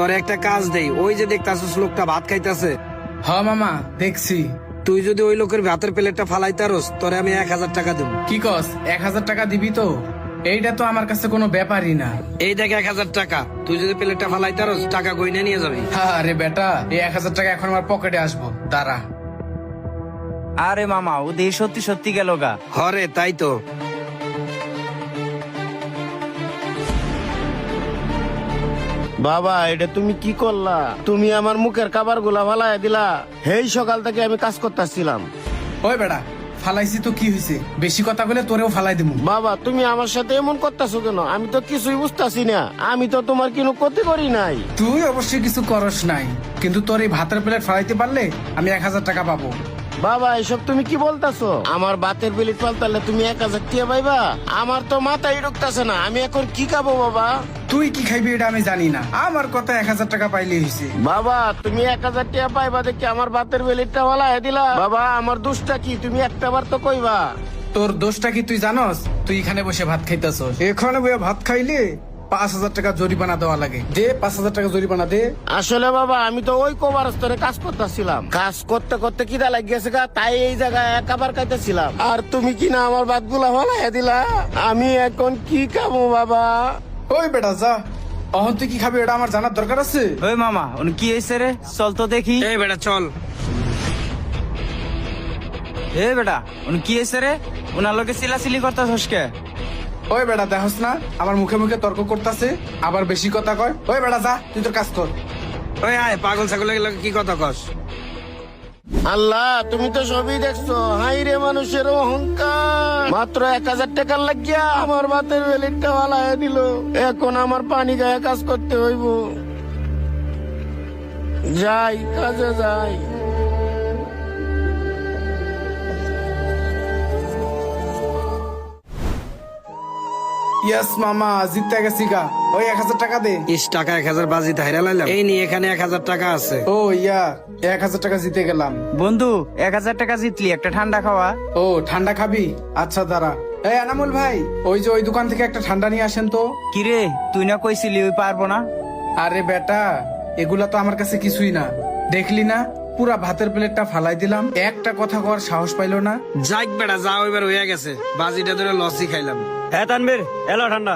তোর একটা কাজ দেই, ওই যে দেখতাছিস লোকটা ভাত খাইতেছে, হ মামা দেখছি। তুই যদি ওই লোকের ভাতের প্লেটটা ফালাইতারস তোরে আমি 1000 টাকা দেবো। কি কস 1000 টাকা দিবি তো? এইটা তো আমার কাছে কোনো ব্যাপারই না। এই দেখ 1000 টাকা, তুই যদি প্লেটটা ফালাইতারস টাকা গইনা নিয়ে যাবি। আরে বেটা, এই 1000 টাকা এখন আমার পকেটে আসবো, দাঁড়া। আরে মামা ও দেহি সত্যি সত্যি গেল গা। হরে তাই তো। বাবা এটা তুমি কি করলা? তুমি আমার মুখের খাবার গুলা ফালাই দিলা। এই সকাল থেকে আমি কাজ করতেছিলাম। ওই বেটা, ফালাইছি তো কি হয়েছে? বেশি কথা বলে তোরেও ফালাই দিমু। বাবা তুমি আমার সাথে এমন করতেছো কেন? আমি তো কিছুই বুঝতেছি না। আমি তো তোমার কোনো ক্ষতি করি নাই। তুই অবশ্যই কিছু করস নাই, কিন্তু তোর এই ভাতের প্লেট ফালাইতে পারলে আমি 1000 টাকা পাবো। বাবা এসব তুমি কি বলতাছো? আমার বাতের বিলিট পাল্টালে তুমি 1000 টাকা পাইবা? আমার তো মাথায় ঢুকতেছে না, আমি এখন কি খাবো বাবা? তুই কি খাইবি এটা আমি জানি না, আমার কথা 1000 টাকা পাইলে হয়েছে। বাবা তুমি 1000 টাকা পাইবা দেখি আমার বাতের বিলিটটা ফালাই দিলা। বাবা আমার দোষটা কি? তুমি একটা বার তো কইবা। তোর দোষটা কি তুই জানস? তুই এখানে বসে ভাত খাইতেছস, এখানে বসে ভাত খাইলে 5000 টাকা জরিমানা দেওয়া লাগে। দে 5000 টাকা জরিমানা দে। আসলে বাবা আমি তো ওই কভার স্তরে কাজ করতেছিলাম, কাজ করতে করতে কিদা লাগিয়েছে গা, তাই এই জায়গায় খাবার খাইতেছিলাম। আর তুমি কি না আমার ভাত গুলা ফালাই দিলা? আমি এখন কি খাবো বাবা? ওই বেটা যা, অহন তুই কি খাবি এটা আমার জানার দরকার আছে। ওই মামা উনি কি হয়েছে রে? চল তো দেখি। এই বেটা চল। এ বেটা উনি কি হয়েছে রে? উনার লোকে চিলাচিলি করতেছস কে? ওই বেটা দেখস না আমার মুখে মুখে তর্ক করতেছে, আবার বেশি কথা কয়। ওই বেটা যা, তুই তোর কাজ কর। ওই আয় পাগল ছাগলের লগে কি কথা কস? আল্লাহ তুমি তো সবই দেখছো। হাই রে মানুষের অহংকার। মাত্র 1000 টাকা লাগিয়া আমার ভাতের বেলিটটা ফালাই দিল। এখন আমার পানি গায়ে কাজ করতে হইব। যাই কাজে যাই। ইয়েস মামা, জিততে গেছি গা। ওই 1000 টাকা দে। টাকা 1000 বাজিতে হাইরা লাইলাম। এই নি এখানে 1000 টাকা আছে। ও ইয়া, 1000 টাকা জিতে গেলাম। বন্ধু 1000 টাকা জিতলি, একটা ঠান্ডা খাওয়া। ও ঠান্ডা খাবি? আচ্ছা দাঁড়া। এই আনামুল ভাই, ওই যে ওই দোকান থেকে একটা ঠান্ডা নিয়ে আসেন তো। কিরে তুই না কইছিলি ওই পারবো না? আরে বেটা, এগুলা তো আমার কাছে কিছুই না। দেখলি না পুরা ভাতের প্লেটটা ফালাই দিলাম, একটা কথা কর সাহস পাইলো না। যাক বেটা যা, এবার হয়ে গেছে, বাজিটা ধরে লসই খাইলাম। হ্যাঁ তানবীর, এলো ঠান্ডা।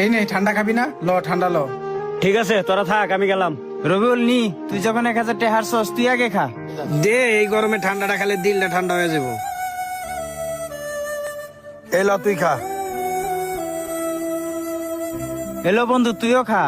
এই নে ঠান্ডা খাবি না? ল ঠান্ডা ল। ঠিক আছে তোরা থাক, আমি গেলাম। রবিউল নি, তুই যখন 1000 টাকা হারছস তুই আগে খা। দে, এই গরমে ঠান্ডাটা খেলে দিলটা ঠান্ডা হয়ে যাবো। এই ল তুই খা। এলো বন্ধু তুইও খা।